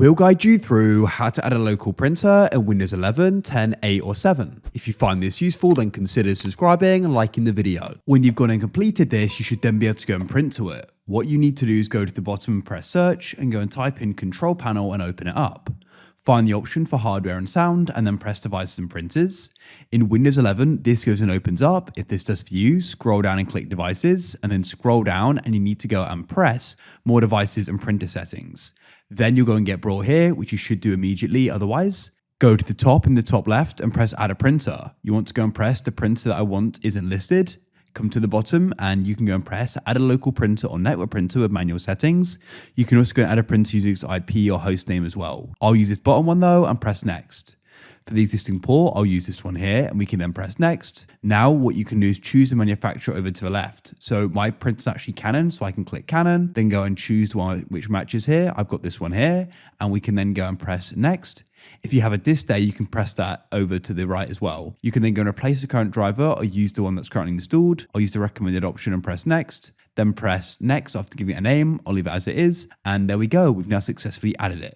We'll guide you through how to add a local printer in Windows 11, 10, 8 or 7. If you find this useful, then consider subscribing and liking the video. When you've gone and completed this, you should then be able to go and print to it. What you need to do is go to the bottom and press search and go and type in control panel and open it up. Find the option for hardware and sound and then press devices and printers. In Windows 11, this goes and opens up. If this does for you, scroll down and click devices and then scroll down and you need to go and press more devices and printer settings. Then you'll go and get brought here, which you should do immediately otherwise. Go to the top in the top left and press add a printer. You want to go and press the printer that I want isn't listed. Come to the bottom and you can go and press add a local printer or network printer with manual settings. You can also go and add a printer using its IP or host name as well. I'll use this bottom one though and press next. For the existing port, I'll use this one here and we can then press next. Now what you can do is choose the manufacturer over to the left. So my printer is actually Canon, so I can click Canon, then go and choose the one which matches here. I've got this one here and we can then go and press next. If you have a disk day, you can press that over to the right as well. You can then go and replace the current driver or use the one that's currently installed. I'll use the recommended option and press next, then press next after giving it a name. I'll leave it as it is. And there we go. We've now successfully added it.